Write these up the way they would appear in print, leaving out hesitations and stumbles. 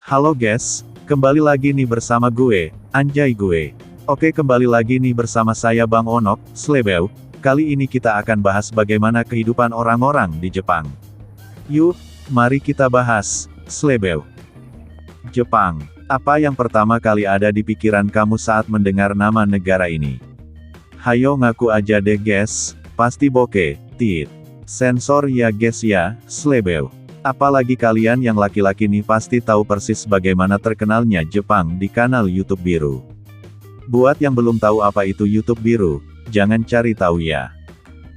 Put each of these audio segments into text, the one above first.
Halo guys, kembali lagi nih bersama gue, anjay gue. Oke, kembali lagi nih bersama saya Bang Onok, Slebeu. Kali ini kita akan bahas bagaimana kehidupan orang-orang di Jepang. Yuk, mari kita bahas, Slebeu. Jepang. Apa yang pertama kali ada di pikiran kamu saat mendengar nama negara ini? Hayo ngaku aja deh guys, pasti bokeh, tit. Sensor ya guys ya, Slebeu. Apalagi kalian yang laki-laki nih pasti tahu persis bagaimana terkenalnya Jepang di kanal YouTube Biru. Buat yang belum tahu apa itu YouTube Biru, jangan cari tahu ya.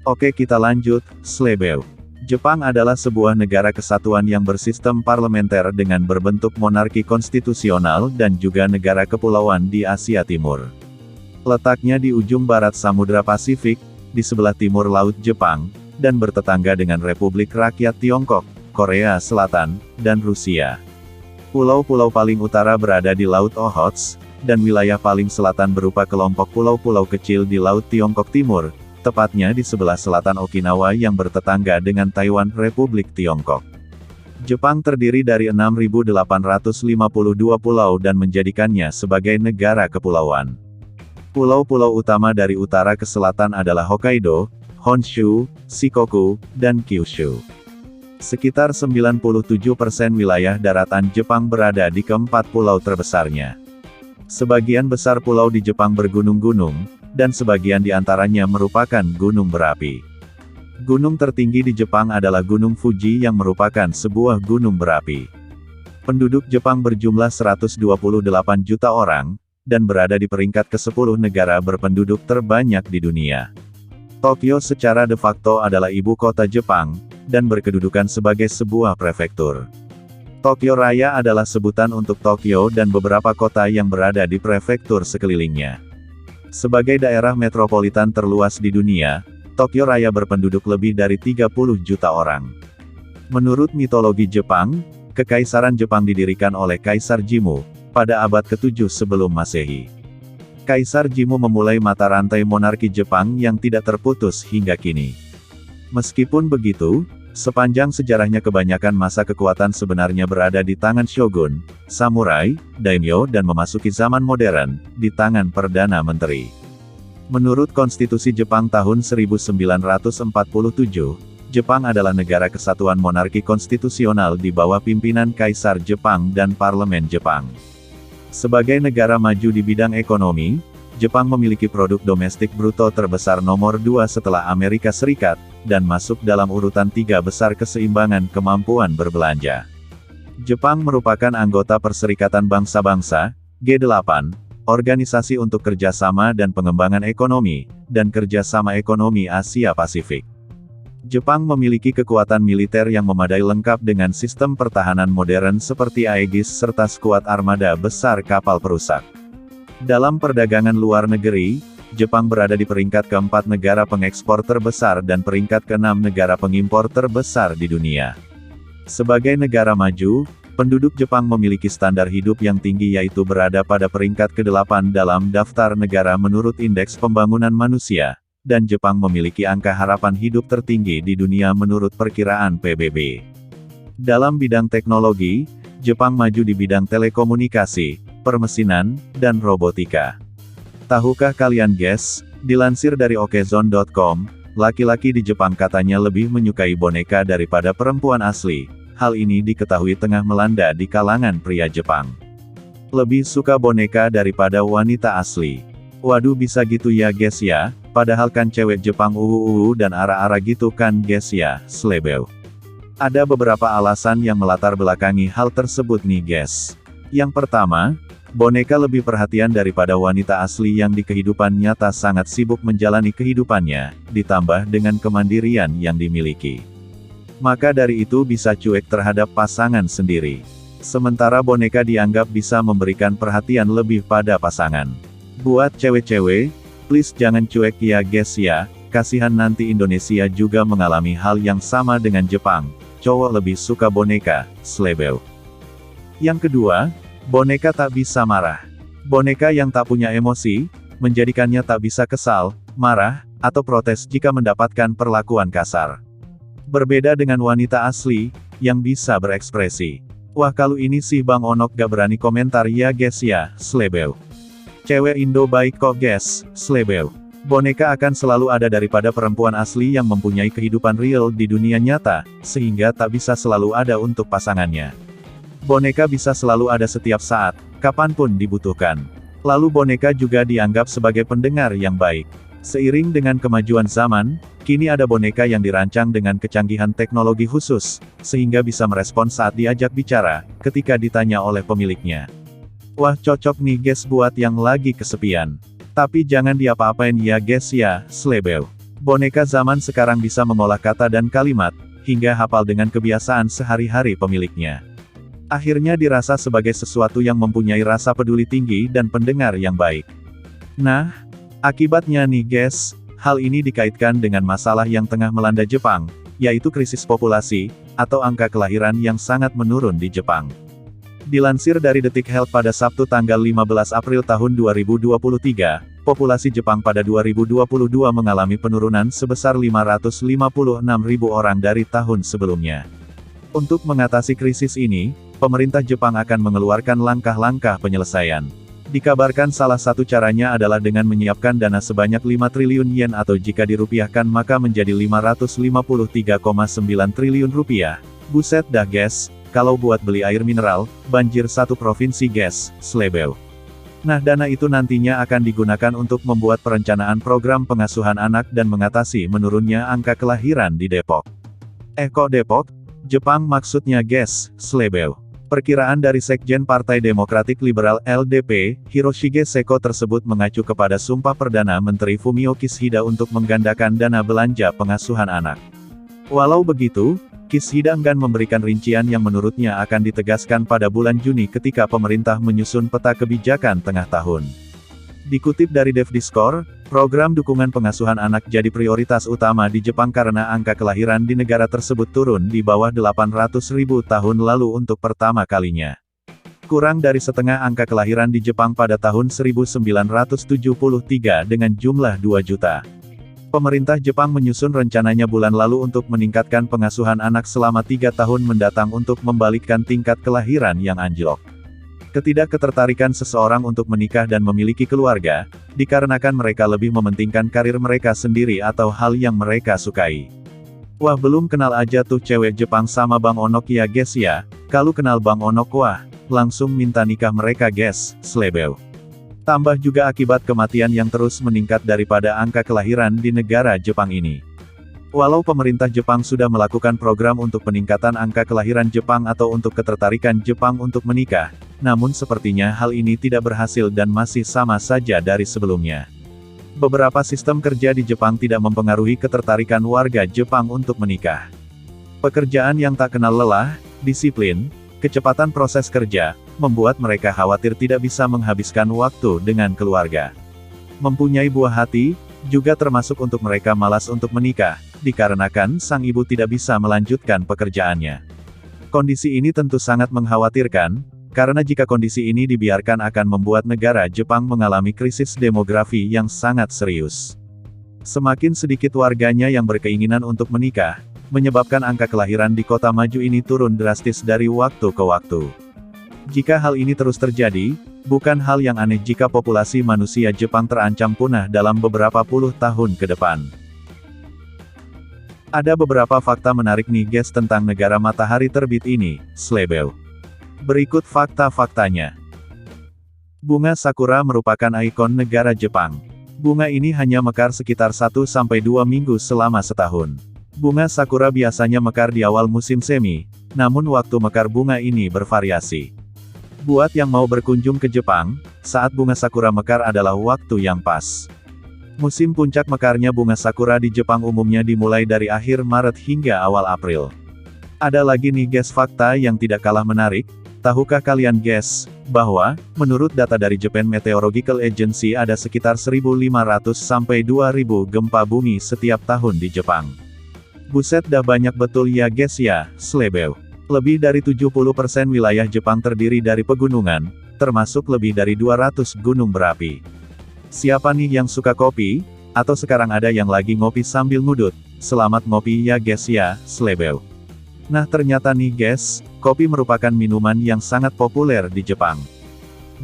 Oke, kita lanjut, Slebeu. Jepang adalah sebuah negara kesatuan yang bersistem parlementer dengan berbentuk monarki konstitusional dan juga negara kepulauan di Asia Timur. Letaknya di ujung barat Samudra Pasifik, di sebelah timur Laut Jepang, dan bertetangga dengan Republik Rakyat Tiongkok, Korea Selatan, dan Rusia. Pulau-pulau paling utara berada di Laut Okhotsk, dan wilayah paling selatan berupa kelompok pulau-pulau kecil di Laut Tiongkok Timur, tepatnya di sebelah selatan Okinawa yang bertetangga dengan Taiwan Republik Tiongkok. Jepang terdiri dari 6.852 pulau dan menjadikannya sebagai negara kepulauan. Pulau-pulau utama dari utara ke selatan adalah Hokkaido, Honshu, Shikoku, dan Kyushu. Sekitar 97% wilayah daratan Jepang berada di keempat pulau terbesarnya. Sebagian besar pulau di Jepang bergunung-gunung, dan sebagian di antaranya merupakan gunung berapi. Gunung tertinggi di Jepang adalah Gunung Fuji yang merupakan sebuah gunung berapi. Penduduk Jepang berjumlah 128 juta orang, dan berada di peringkat ke-10 negara berpenduduk terbanyak di dunia. Tokyo secara de facto adalah ibu kota Jepang, dan berkedudukan sebagai sebuah prefektur. Tokyo Raya adalah sebutan untuk Tokyo dan beberapa kota yang berada di prefektur sekelilingnya. Sebagai daerah metropolitan terluas di dunia, Tokyo Raya berpenduduk lebih dari 30 juta orang. Menurut mitologi Jepang, Kekaisaran Jepang didirikan oleh Kaisar Jimmu, pada abad ke-7 sebelum Masehi. Kaisar Jimmu memulai mata rantai monarki Jepang yang tidak terputus hingga kini. Meskipun begitu, sepanjang sejarahnya kebanyakan masa kekuatan sebenarnya berada di tangan shogun, samurai, daimyo dan memasuki zaman modern, di tangan Perdana Menteri. Menurut Konstitusi Jepang tahun 1947, Jepang adalah negara kesatuan monarki konstitusional di bawah pimpinan Kaisar Jepang dan Parlemen Jepang. Sebagai negara maju di bidang ekonomi, Jepang memiliki produk domestik bruto terbesar nomor 2 setelah Amerika Serikat, dan masuk dalam urutan 3 besar keseimbangan kemampuan berbelanja. Jepang merupakan anggota Perserikatan Bangsa-Bangsa, G8, Organisasi untuk Kerjasama dan Pengembangan Ekonomi, dan Kerjasama Ekonomi Asia Pasifik. Jepang memiliki kekuatan militer yang memadai lengkap dengan sistem pertahanan modern seperti Aegis serta skuad armada besar kapal perusak. Dalam perdagangan luar negeri, Jepang berada di peringkat keempat negara pengekspor terbesar dan peringkat keenam negara pengimpor terbesar di dunia. Sebagai negara maju, penduduk Jepang memiliki standar hidup yang tinggi yaitu berada pada peringkat ke-8 dalam daftar negara menurut Indeks Pembangunan Manusia, dan Jepang memiliki angka harapan hidup tertinggi di dunia menurut perkiraan PBB. Dalam bidang teknologi, Jepang maju di bidang telekomunikasi, permesinan, dan robotika. Tahukah kalian guys, dilansir dari okezone.com, laki-laki di Jepang katanya lebih menyukai boneka daripada perempuan asli. Hal ini diketahui tengah melanda di kalangan pria Jepang. Lebih suka boneka daripada wanita asli. Waduh, bisa gitu ya guys ya, padahal kan cewek Jepang dan ara-ara gitu kan guys ya, Slebeu. Ada beberapa alasan yang melatar belakangi hal tersebut nih guys. Yang pertama, boneka lebih perhatian daripada wanita asli yang di kehidupan nyata sangat sibuk menjalani kehidupannya, ditambah dengan kemandirian yang dimiliki. Maka dari itu bisa cuek terhadap pasangan sendiri. Sementara boneka dianggap bisa memberikan perhatian lebih pada pasangan. Buat cewek-cewek, please jangan cuek ya guys ya, kasihan nanti Indonesia juga mengalami hal yang sama dengan Jepang. Cowok lebih suka boneka, Slebeu. Yang kedua, boneka tak bisa marah. Boneka yang tak punya emosi, menjadikannya tak bisa kesal, marah, atau protes jika mendapatkan perlakuan kasar. Berbeda dengan wanita asli, yang bisa berekspresi. Wah kalau ini sih Bang Onok gak berani komentar ya guys ya, slebeu. Cewek Indo baik kok guys, slebeu. Boneka akan selalu ada daripada perempuan asli yang mempunyai kehidupan real di dunia nyata, sehingga tak bisa selalu ada untuk pasangannya. Boneka bisa selalu ada setiap saat, kapanpun dibutuhkan. Lalu boneka juga dianggap sebagai pendengar yang baik. Seiring dengan kemajuan zaman, kini ada boneka yang dirancang dengan kecanggihan teknologi khusus, sehingga bisa merespons saat diajak bicara, ketika ditanya oleh pemiliknya. Wah cocok nih guys buat yang lagi kesepian. Tapi jangan diapa-apain ya guys ya, slebeu. Boneka zaman sekarang bisa mengolah kata dan kalimat, hingga hafal dengan kebiasaan sehari-hari pemiliknya. Akhirnya dirasa sebagai sesuatu yang mempunyai rasa peduli tinggi dan pendengar yang baik. Nah, akibatnya nih guys, hal ini dikaitkan dengan masalah yang tengah melanda Jepang, yaitu krisis populasi, atau angka kelahiran yang sangat menurun di Jepang. Dilansir dari Detik Health pada Sabtu tanggal 15 April tahun 2023, populasi Jepang pada 2022 mengalami penurunan sebesar 556.000 orang dari tahun sebelumnya. Untuk mengatasi krisis ini, pemerintah Jepang akan mengeluarkan langkah-langkah penyelesaian. Dikabarkan salah satu caranya adalah dengan menyiapkan dana sebanyak 5 triliun yen atau jika dirupiahkan maka menjadi 553,9 triliun rupiah. Buset dah guys, kalau buat beli air mineral, banjir satu provinsi guys, slebeu. Nah dana itu nantinya akan digunakan untuk membuat perencanaan program pengasuhan anak dan mengatasi menurunnya angka kelahiran di Depok. Kok Depok? Jepang maksudnya guys, slebeu. Perkiraan dari Sekjen Partai Demokratik Liberal LDP, Hiroshige Seko tersebut mengacu kepada Sumpah Perdana Menteri Fumio Kishida untuk menggandakan dana belanja pengasuhan anak. Walau begitu, Kishida enggan memberikan rincian yang menurutnya akan ditegaskan pada bulan Juni ketika pemerintah menyusun peta kebijakan tengah tahun. Dikutip dari DevDiskor, program dukungan pengasuhan anak jadi prioritas utama di Jepang karena angka kelahiran di negara tersebut turun di bawah 800.000 tahun lalu untuk pertama kalinya. Kurang dari setengah angka kelahiran di Jepang pada tahun 1973 dengan jumlah 2 juta. Pemerintah Jepang menyusun rencananya bulan lalu untuk meningkatkan pengasuhan anak selama 3 tahun mendatang untuk membalikkan tingkat kelahiran yang anjlok. Ketidakketertarikan seseorang untuk menikah dan memiliki keluarga, dikarenakan mereka lebih mementingkan karir mereka sendiri atau hal yang mereka sukai. Wah belum kenal aja tuh cewek Jepang sama Bang Onok ya guys ya, kalau kenal Bang Onok wah, langsung minta nikah mereka guys, slebeu. Tambah juga akibat kematian yang terus meningkat daripada angka kelahiran di negara Jepang ini. Walau pemerintah Jepang sudah melakukan program untuk peningkatan angka kelahiran Jepang atau untuk ketertarikan Jepang untuk menikah, namun sepertinya hal ini tidak berhasil dan masih sama saja dari sebelumnya. Beberapa sistem kerja di Jepang tidak mempengaruhi ketertarikan warga Jepang untuk menikah. Pekerjaan yang tak kenal lelah, disiplin, kecepatan proses kerja, membuat mereka khawatir tidak bisa menghabiskan waktu dengan keluarga. Mempunyai buah hati, juga termasuk untuk mereka malas untuk menikah, dikarenakan sang ibu tidak bisa melanjutkan pekerjaannya. Kondisi ini tentu sangat mengkhawatirkan, karena jika kondisi ini dibiarkan akan membuat negara Jepang mengalami krisis demografi yang sangat serius. Semakin sedikit warganya yang berkeinginan untuk menikah, menyebabkan angka kelahiran di kota maju ini turun drastis dari waktu ke waktu. Jika hal ini terus terjadi, bukan hal yang aneh jika populasi manusia Jepang terancam punah dalam beberapa puluh tahun ke depan. Ada beberapa fakta menarik nih guys tentang negara matahari terbit ini, slebeu. Berikut fakta-faktanya. Bunga sakura merupakan ikon negara Jepang. Bunga ini hanya mekar sekitar 1-2 minggu selama setahun. Bunga sakura biasanya mekar di awal musim semi, namun waktu mekar bunga ini bervariasi. Buat yang mau berkunjung ke Jepang, saat bunga sakura mekar adalah waktu yang pas. Musim puncak mekarnya bunga sakura di Jepang umumnya dimulai dari akhir Maret hingga awal April. Ada lagi nih guys fakta yang tidak kalah menarik, tahukah kalian guys, bahwa, menurut data dari Japan Meteorological Agency ada sekitar 1.500 sampai 2.000 gempa bumi setiap tahun di Jepang. Buset dah banyak betul ya guys ya, slebeu. Lebih dari 70% wilayah Jepang terdiri dari pegunungan, termasuk lebih dari 200 gunung berapi. Siapa nih yang suka kopi? Atau sekarang ada yang lagi ngopi sambil ngudut? Selamat ngopi ya guys ya, slebeu. Nah ternyata nih guys, kopi merupakan minuman yang sangat populer di Jepang.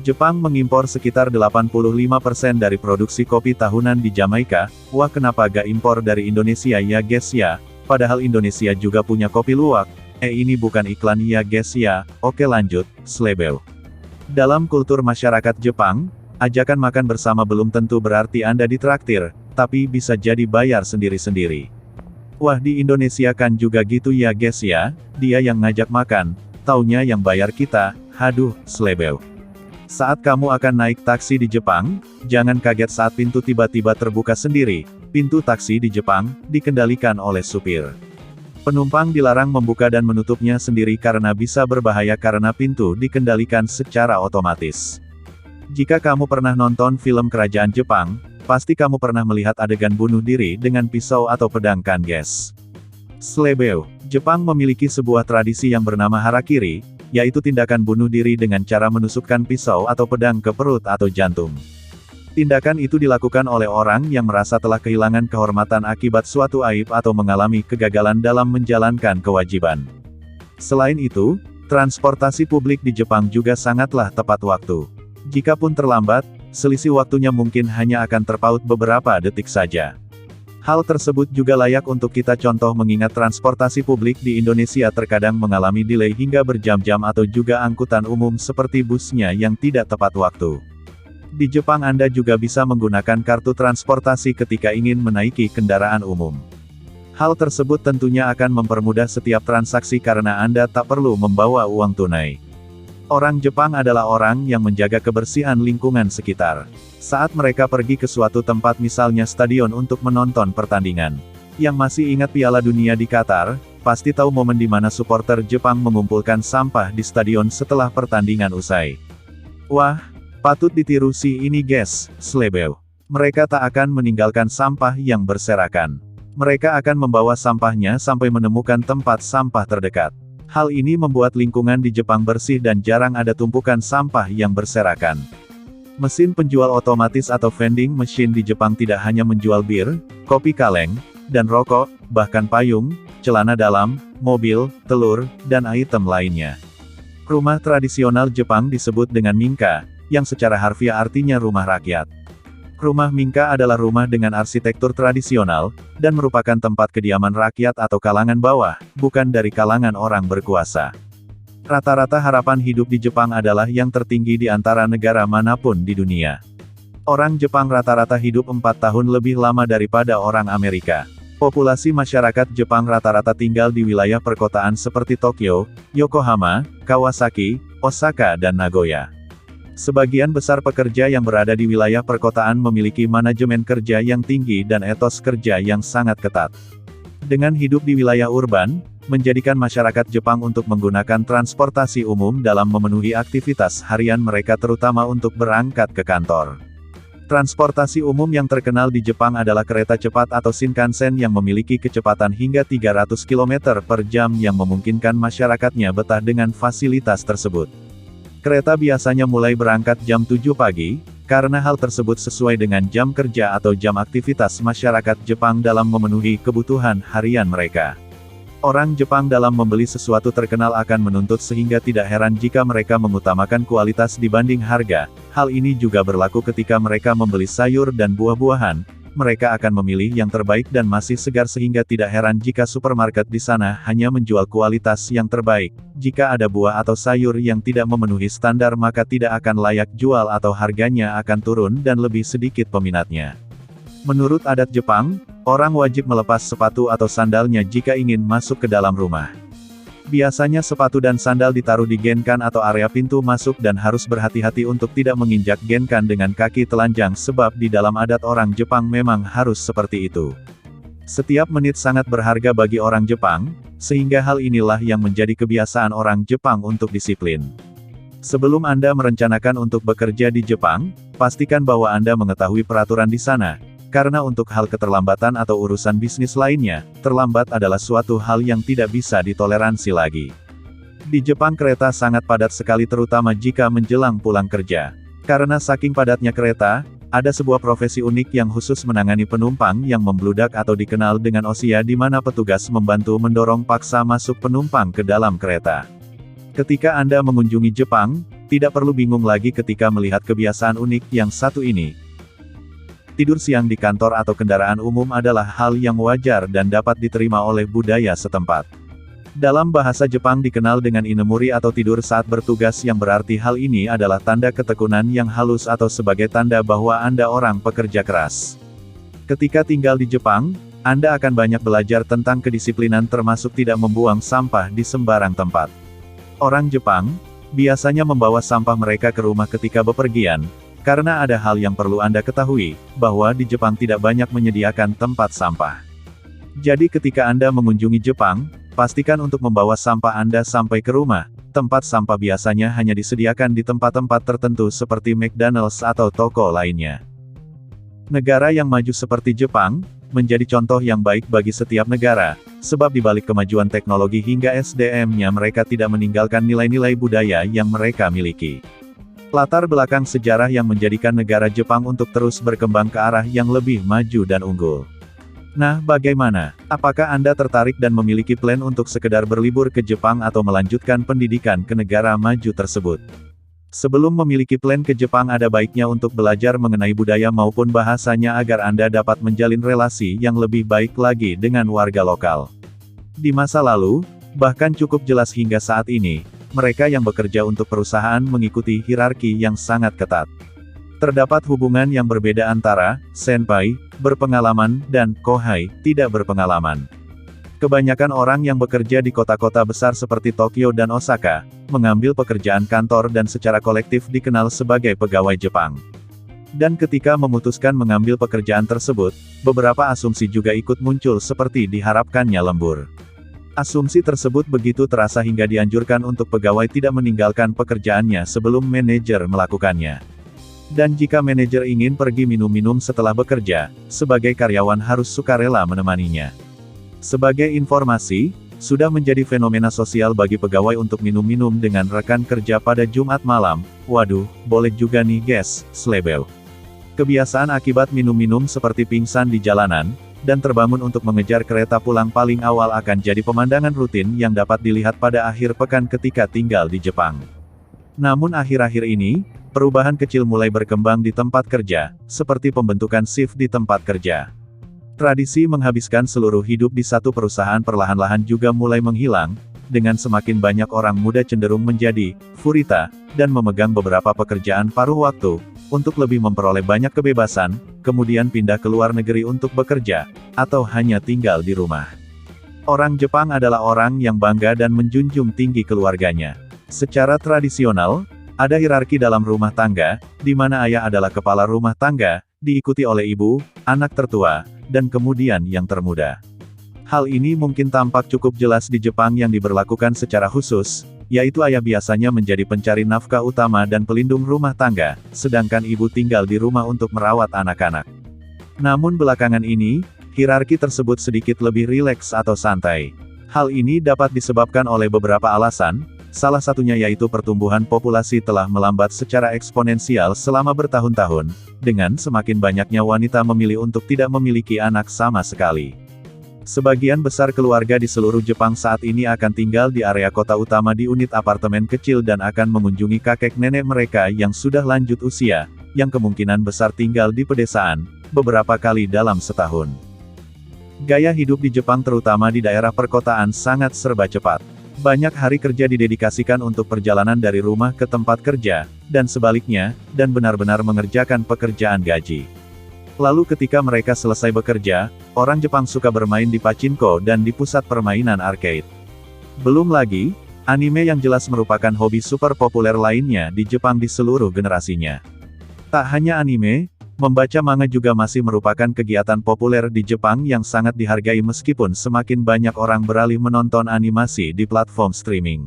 Jepang mengimpor sekitar 85% dari produksi kopi tahunan di Jamaika. Wah kenapa gak impor dari Indonesia ya guys ya, padahal Indonesia juga punya kopi luwak. Ini bukan iklan ya guys ya, oke lanjut, slebeu. Dalam kultur masyarakat Jepang, ajakan makan bersama belum tentu berarti Anda ditraktir, tapi bisa jadi bayar sendiri-sendiri. Wah di Indonesia kan juga gitu ya guys ya, dia yang ngajak makan, taunya yang bayar kita, haduh, slebeu. Saat kamu akan naik taksi di Jepang, jangan kaget saat pintu tiba-tiba terbuka sendiri. Pintu taksi di Jepang dikendalikan oleh supir. Penumpang dilarang membuka dan menutupnya sendiri karena bisa berbahaya karena pintu dikendalikan secara otomatis. Jika kamu pernah nonton film kerajaan Jepang, pasti kamu pernah melihat adegan bunuh diri dengan pisau atau pedang kan guys. Slebeu, Jepang memiliki sebuah tradisi yang bernama harakiri, yaitu tindakan bunuh diri dengan cara menusukkan pisau atau pedang ke perut atau jantung. Tindakan itu dilakukan oleh orang yang merasa telah kehilangan kehormatan akibat suatu aib atau mengalami kegagalan dalam menjalankan kewajiban. Selain itu, transportasi publik di Jepang juga sangatlah tepat waktu. Jikapun terlambat, selisih waktunya mungkin hanya akan terpaut beberapa detik saja. Hal tersebut juga layak untuk kita contoh mengingat transportasi publik di Indonesia terkadang mengalami delay hingga berjam-jam atau juga angkutan umum seperti busnya yang tidak tepat waktu. Di Jepang Anda juga bisa menggunakan kartu transportasi ketika ingin menaiki kendaraan umum. Hal tersebut tentunya akan mempermudah setiap transaksi karena Anda tak perlu membawa uang tunai. Orang Jepang adalah orang yang menjaga kebersihan lingkungan sekitar. Saat mereka pergi ke suatu tempat misalnya stadion untuk menonton pertandingan. Yang masih ingat Piala Dunia di Qatar, pasti tahu momen di mana supporter Jepang mengumpulkan sampah di stadion setelah pertandingan usai. Wah, patut ditiru si ini guys, slebeu. Mereka tak akan meninggalkan sampah yang berserakan. Mereka akan membawa sampahnya sampai menemukan tempat sampah terdekat. Hal ini membuat lingkungan di Jepang bersih dan jarang ada tumpukan sampah yang berserakan. Mesin penjual otomatis atau vending machine di Jepang tidak hanya menjual bir, kopi kaleng, dan rokok, bahkan payung, celana dalam, mobil, telur, dan item lainnya. Rumah tradisional Jepang disebut dengan minka, yang secara harfiah artinya rumah rakyat. Rumah minka adalah rumah dengan arsitektur tradisional, dan merupakan tempat kediaman rakyat atau kalangan bawah, bukan dari kalangan orang berkuasa. Rata-rata harapan hidup di Jepang adalah yang tertinggi di antara negara manapun di dunia. Orang Jepang rata-rata hidup 4 tahun lebih lama daripada orang Amerika. Populasi masyarakat Jepang rata-rata tinggal di wilayah perkotaan seperti Tokyo, Yokohama, Kawasaki, Osaka dan Nagoya. Sebagian besar pekerja yang berada di wilayah perkotaan memiliki manajemen kerja yang tinggi dan etos kerja yang sangat ketat. Dengan hidup di wilayah urban, menjadikan masyarakat Jepang untuk menggunakan transportasi umum dalam memenuhi aktivitas harian mereka terutama untuk berangkat ke kantor. Transportasi umum yang terkenal di Jepang adalah kereta cepat atau Shinkansen yang memiliki kecepatan hingga 300 km per jam yang memungkinkan masyarakatnya betah dengan fasilitas tersebut. Kereta biasanya mulai berangkat jam 7 pagi, karena hal tersebut sesuai dengan jam kerja atau jam aktivitas masyarakat Jepang dalam memenuhi kebutuhan harian mereka. Orang Jepang dalam membeli sesuatu terkenal akan menuntut sehingga tidak heran jika mereka mengutamakan kualitas dibanding harga. Hal ini juga berlaku ketika mereka membeli sayur dan buah-buahan. Mereka akan memilih yang terbaik dan masih segar sehingga tidak heran jika supermarket di sana hanya menjual kualitas yang terbaik. Jika ada buah atau sayur yang tidak memenuhi standar maka tidak akan layak jual atau harganya akan turun dan lebih sedikit peminatnya. Menurut adat Jepang, orang wajib melepas sepatu atau sandalnya jika ingin masuk ke dalam rumah. Biasanya sepatu dan sandal ditaruh di genkan atau area pintu masuk dan harus berhati-hati untuk tidak menginjak genkan dengan kaki telanjang sebab di dalam adat orang Jepang memang harus seperti itu. Setiap menit sangat berharga bagi orang Jepang, sehingga hal inilah yang menjadi kebiasaan orang Jepang untuk disiplin. Sebelum Anda merencanakan untuk bekerja di Jepang, pastikan bahwa Anda mengetahui peraturan di sana. Karena untuk hal keterlambatan atau urusan bisnis lainnya, terlambat adalah suatu hal yang tidak bisa ditoleransi lagi. Di Jepang kereta sangat padat sekali terutama jika menjelang pulang kerja. Karena saking padatnya kereta, Ada sebuah profesi unik yang khusus menangani penumpang yang membludak atau dikenal dengan Osia, di mana petugas membantu mendorong paksa masuk penumpang ke dalam kereta. Ketika Anda mengunjungi Jepang, tidak perlu bingung lagi ketika melihat kebiasaan unik yang satu ini. Tidur siang di kantor atau kendaraan umum adalah hal yang wajar dan dapat diterima oleh budaya setempat. Dalam bahasa Jepang dikenal dengan inemuri atau tidur saat bertugas, yang berarti hal ini adalah tanda ketekunan yang halus atau sebagai tanda bahwa Anda orang pekerja keras. Ketika tinggal di Jepang, Anda akan banyak belajar tentang kedisiplinan, termasuk tidak membuang sampah di sembarang tempat. Orang Jepang biasanya membawa sampah mereka ke rumah ketika bepergian, karena ada hal yang perlu Anda ketahui, bahwa di Jepang tidak banyak menyediakan tempat sampah. Jadi ketika Anda mengunjungi Jepang, pastikan untuk membawa sampah Anda sampai ke rumah. Tempat sampah biasanya hanya disediakan di tempat-tempat tertentu seperti McDonald's atau toko lainnya. Negara yang maju seperti Jepang menjadi contoh yang baik bagi setiap negara, sebab di balik kemajuan teknologi hingga SDM-nya, mereka tidak meninggalkan nilai-nilai budaya yang mereka miliki. Latar belakang sejarah yang menjadikan negara Jepang untuk terus berkembang ke arah yang lebih maju dan unggul. Nah, bagaimana? Apakah Anda tertarik dan memiliki plan untuk sekedar berlibur ke Jepang atau melanjutkan pendidikan ke negara maju tersebut? Sebelum memiliki plan ke Jepang, ada baiknya untuk belajar mengenai budaya maupun bahasanya agar Anda dapat menjalin relasi yang lebih baik lagi dengan warga lokal. Di masa lalu, bahkan cukup jelas hingga saat ini, mereka yang bekerja untuk perusahaan mengikuti hierarki yang sangat ketat. Terdapat hubungan yang berbeda antara senpai, berpengalaman, dan kohai, tidak berpengalaman. Kebanyakan orang yang bekerja di kota-kota besar seperti Tokyo dan Osaka, mengambil pekerjaan kantor dan secara kolektif dikenal sebagai pegawai Jepang. Dan ketika memutuskan mengambil pekerjaan tersebut, beberapa asumsi juga ikut muncul seperti diharapkannya lembur. Asumsi tersebut begitu terasa hingga dianjurkan untuk pegawai tidak meninggalkan pekerjaannya sebelum manajer melakukannya. Dan jika manajer ingin pergi minum-minum setelah bekerja, sebagai karyawan harus sukarela menemaninya. Sebagai informasi, sudah menjadi fenomena sosial bagi pegawai untuk minum-minum dengan rekan kerja pada Jumat malam. Waduh, boleh juga nih guys, slebeu. Kebiasaan akibat minum-minum seperti pingsan di jalanan, dan terbangun untuk mengejar kereta pulang paling awal akan jadi pemandangan rutin yang dapat dilihat pada akhir pekan ketika tinggal di Jepang. Namun akhir-akhir ini, perubahan kecil mulai berkembang di tempat kerja, seperti pembentukan shift di tempat kerja. Tradisi menghabiskan seluruh hidup di satu perusahaan perlahan-lahan juga mulai menghilang, dengan semakin banyak orang muda cenderung menjadi furita, dan memegang beberapa pekerjaan paruh waktu, untuk lebih memperoleh banyak kebebasan, kemudian pindah ke luar negeri untuk bekerja, atau hanya tinggal di rumah. Orang Jepang adalah orang yang bangga dan menjunjung tinggi keluarganya. Secara tradisional, ada hierarki dalam rumah tangga, di mana ayah adalah kepala rumah tangga, diikuti oleh ibu, anak tertua, dan kemudian yang termuda. Hal ini mungkin tampak cukup jelas di Jepang yang diberlakukan secara khusus, yaitu ayah biasanya menjadi pencari nafkah utama dan pelindung rumah tangga, sedangkan ibu tinggal di rumah untuk merawat anak-anak. Namun belakangan ini, hierarki tersebut sedikit lebih rileks atau santai. Hal ini dapat disebabkan oleh beberapa alasan. Salah satunya yaitu pertumbuhan populasi telah melambat secara eksponensial selama bertahun-tahun, dengan semakin banyaknya wanita memilih untuk tidak memiliki anak sama sekali. Sebagian besar keluarga di seluruh Jepang saat ini akan tinggal di area kota utama di unit apartemen kecil dan akan mengunjungi kakek nenek mereka yang sudah lanjut usia, yang kemungkinan besar tinggal di pedesaan, beberapa kali dalam setahun. Gaya hidup di Jepang terutama di daerah perkotaan sangat serba cepat. Banyak hari kerja didedikasikan untuk perjalanan dari rumah ke tempat kerja, dan sebaliknya, dan benar-benar mengerjakan pekerjaan gaji. Lalu ketika mereka selesai bekerja, orang Jepang suka bermain di pachinko dan di pusat permainan arcade. Belum lagi, anime yang jelas merupakan hobi super populer lainnya di Jepang di seluruh generasinya. Tak hanya anime, membaca manga juga masih merupakan kegiatan populer di Jepang yang sangat dihargai meskipun semakin banyak orang beralih menonton animasi di platform streaming.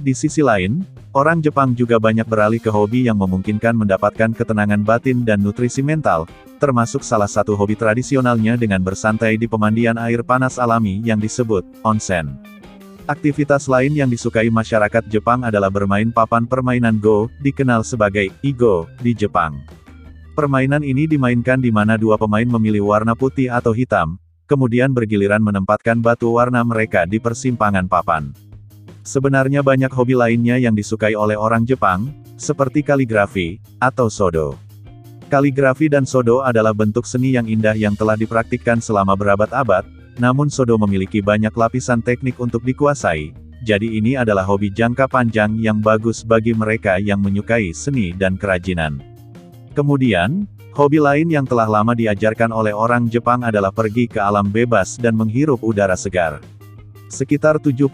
Di sisi lain, orang Jepang juga banyak beralih ke hobi yang memungkinkan mendapatkan ketenangan batin dan nutrisi mental, termasuk salah satu hobi tradisionalnya dengan bersantai di pemandian air panas alami yang disebut onsen. Aktivitas lain yang disukai masyarakat Jepang adalah bermain papan permainan Go, dikenal sebagai Igo, di Jepang. Permainan ini dimainkan di mana dua pemain memilih warna putih atau hitam, kemudian bergiliran menempatkan batu warna mereka di persimpangan papan. Sebenarnya banyak hobi lainnya yang disukai oleh orang Jepang, seperti kaligrafi, atau sodo. Kaligrafi dan sodo adalah bentuk seni yang indah yang telah dipraktikkan selama berabad-abad, namun sodo memiliki banyak lapisan teknik untuk dikuasai, jadi ini adalah hobi jangka panjang yang bagus bagi mereka yang menyukai seni dan kerajinan. Kemudian, hobi lain yang telah lama diajarkan oleh orang Jepang adalah pergi ke alam bebas dan menghirup udara segar. Sekitar 70%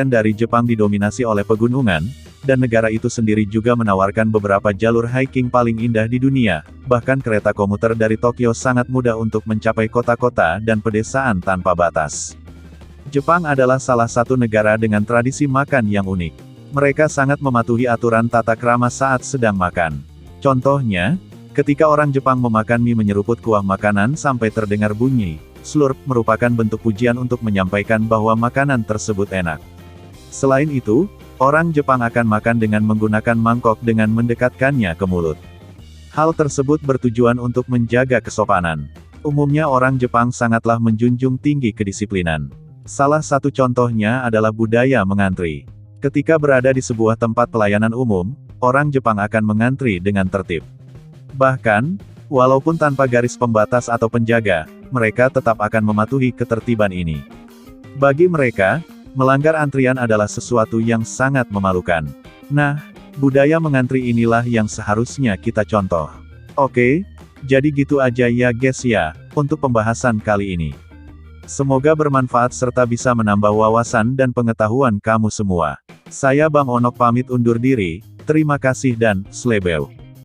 dari Jepang didominasi oleh pegunungan, dan negara itu sendiri juga menawarkan beberapa jalur hiking paling indah di dunia, bahkan kereta komuter dari Tokyo sangat mudah untuk mencapai kota-kota dan pedesaan tanpa batas. Jepang adalah salah satu negara dengan tradisi makan yang unik. Mereka sangat mematuhi aturan tata krama saat sedang makan. Contohnya, ketika orang Jepang memakan mie menyeruput kuah makanan sampai terdengar bunyi slurp merupakan bentuk pujian untuk menyampaikan bahwa makanan tersebut enak. Selain itu, orang Jepang akan makan dengan menggunakan mangkok dengan mendekatkannya ke mulut. Hal tersebut bertujuan untuk menjaga kesopanan. Umumnya orang Jepang sangatlah menjunjung tinggi kedisiplinan. Salah satu contohnya adalah budaya mengantri. Ketika berada di sebuah tempat pelayanan umum, orang Jepang akan mengantri dengan tertib. Bahkan, walaupun tanpa garis pembatas atau penjaga, mereka tetap akan mematuhi ketertiban ini. Bagi mereka, melanggar antrian adalah sesuatu yang sangat memalukan. Nah, budaya mengantri inilah yang seharusnya kita contoh. Oke, jadi gitu aja ya guys ya, untuk pembahasan kali ini. Semoga bermanfaat serta bisa menambah wawasan dan pengetahuan kamu semua. Saya Bang Onok pamit undur diri, terima kasih dan slebeu.